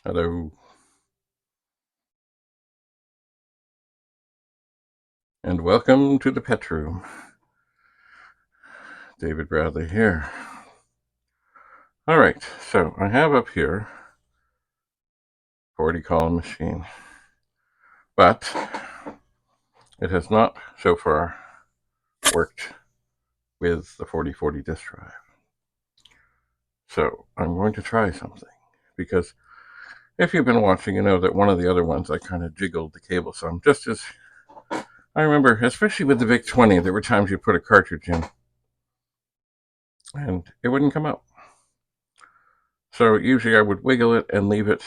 Hello, and welcome to the pet room. David Bradley here. All right, so I have up here 40 column machine, but it has not so far worked with the 4040 disk drive. So I'm going to try something, because if you've been watching, you know that one of the other ones I kind of jiggled the cable some, just as I remember, especially with the VIC-20, there were times you put a cartridge in and it wouldn't come out. So usually I would wiggle it and leave it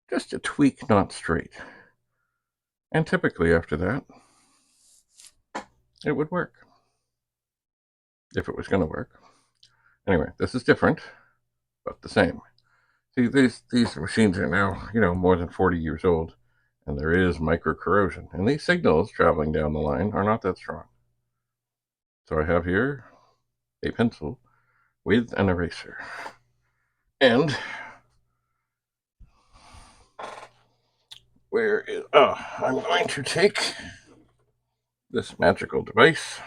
just a tweak not straight. And typically after that, it would work. If it was going to work. Anyway, this is different, but the same. See, these machines are now, more than 40 years old, and there is micro corrosion. And these signals traveling down the line are not that strong. So I have here a pencil with an eraser. And I'm going to take this magical device,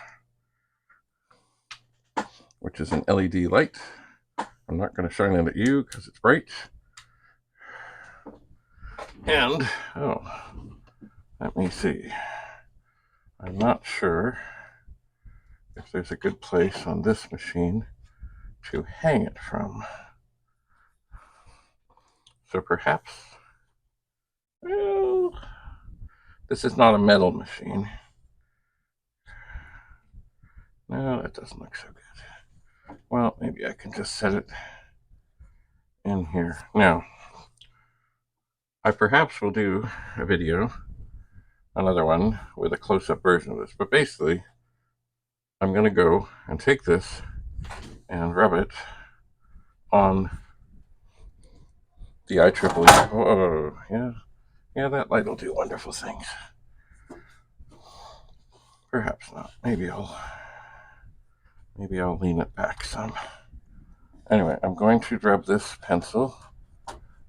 which is an LED light. I'm not going to shine it at you because it's bright. And, let me see. I'm not sure if there's a good place on this machine to hang it from. So perhaps, well, this is not a metal machine. No, that doesn't look so good. Well, maybe I can just set it in here. Now, I perhaps will do a video, another one, with a close-up version of this. But basically, I'm going to go and take this and rub it on the IEEE. Oh, yeah, that light will do wonderful things. Perhaps not. Maybe I'll lean it back some. Anyway, I'm going to rub this pencil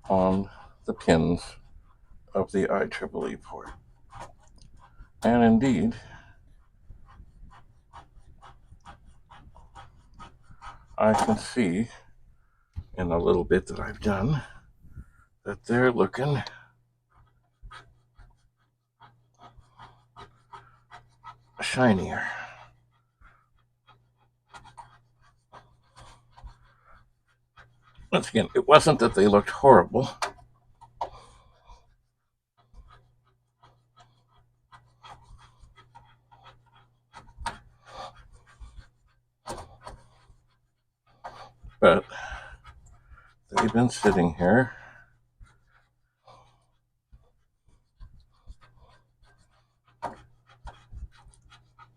on the pins of the IEEE port. And indeed, I can see in a little bit that I've done that they're looking shinier. Once again, it wasn't that they looked horrible. But they've been sitting here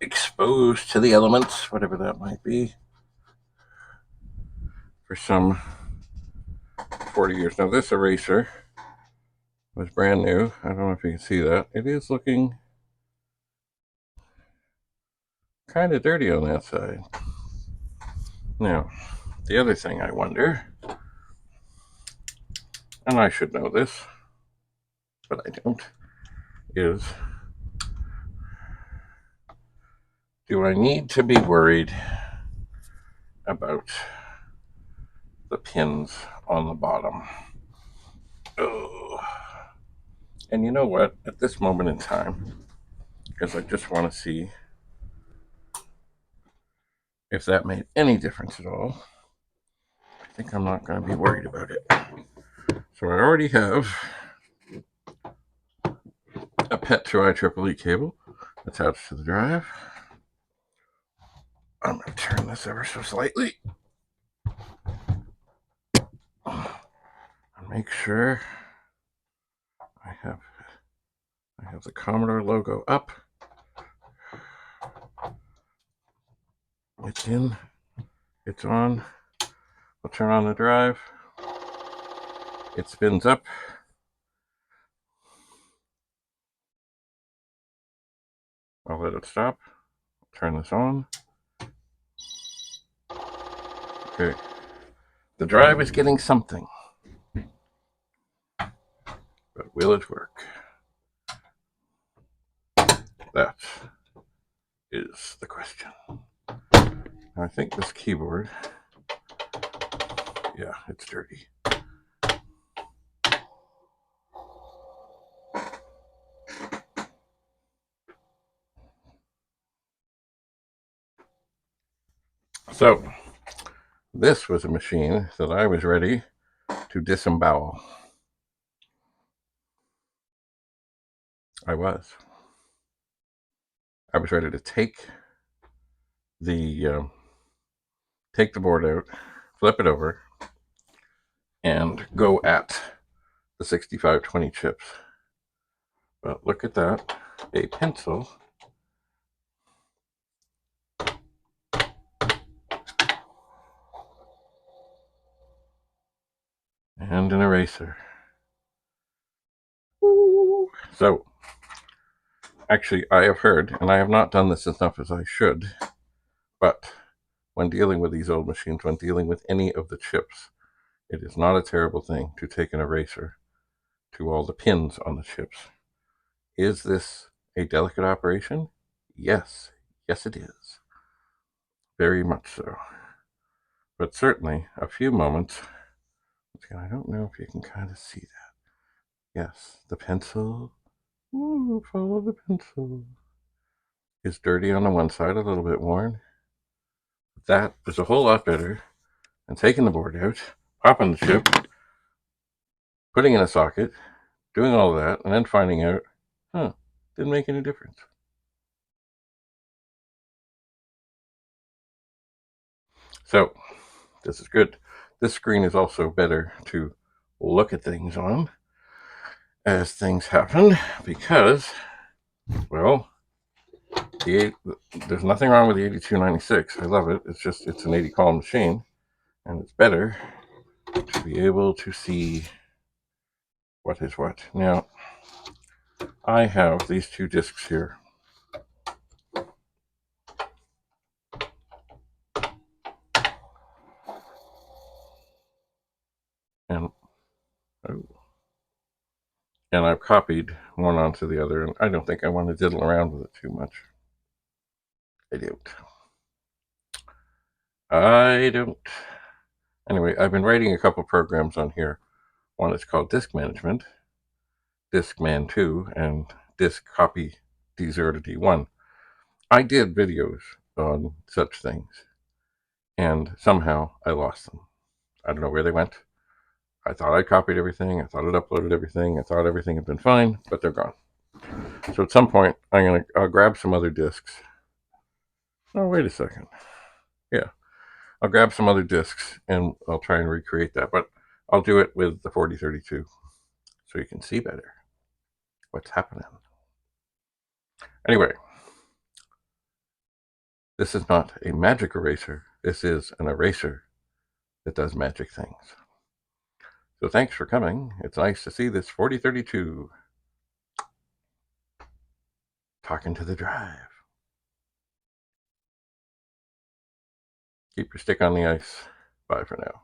exposed to the elements, whatever that might be, for some 40 years. Now, this eraser was brand new. I don't know if you can see that. It is looking kind of dirty on that side. Now, the other thing I wonder, and I should know this, but I don't, is do I need to be worried about the pins on the bottom? Oh. And you know what? At this moment in time, because I just want to see if that made any difference at all, I think I'm not going to be worried about it. So I already have a PET to IEEE cable attached to the drive. I'm going to turn this ever so slightly and make sure I have the Commodore logo up. It's in. It's on. I'll turn on the drive. It spins up. I'll let it stop. Turn this on. Okay. The drive is getting something. But will it work? That is the question. I think this keyboard, yeah, it's dirty. So, this was a machine that I was ready to disembowel. I was ready to take the board out, flip it over, and go at the 6520 chips. But look at that, a pencil and an eraser. So, actually, I have heard, and I have not done this enough as I should, but when dealing with these old machines, when dealing with any of the chips, it is not a terrible thing to take an eraser to all the pins on the chips. Is this a delicate operation? Yes. Yes, it is. Very much so. But certainly, a few moments. I don't know if you can kind of see that. Yes, the pencil. Ooh, follow the pencil. Is dirty on the one side, a little bit worn. That is a whole lot better than taking the board out, popping the chip, putting in a socket, doing all of that, and then finding out, didn't make any difference. So, this is good. This screen is also better to look at things on as things happen because, well, there's nothing wrong with the 8296. I love it. It's an 80 column machine, and it's better to be able to see what is what. Now, I have these two discs here. And I've copied one onto the other, and I don't think I want to diddle around with it too much. I don't. Anyway, I've been writing a couple programs on here. One is called Disk Management, Diskman 2, and Disk Copy D0 to D1. I did videos on such things, and somehow I lost them. I don't know where they went. I thought I copied everything. I thought I'd uploaded everything. I thought everything had been fine, but they're gone. So at some point, I'll grab some other discs. Oh, wait a second. Yeah, I'll grab some other discs and I'll try and recreate that, but I'll do it with the 4032 so you can see better what's happening. Anyway, this is not a magic eraser. This is an eraser that does magic things. So thanks for coming. It's nice to see this 4032 talking to the drive. Keep your stick on the ice. Bye for now.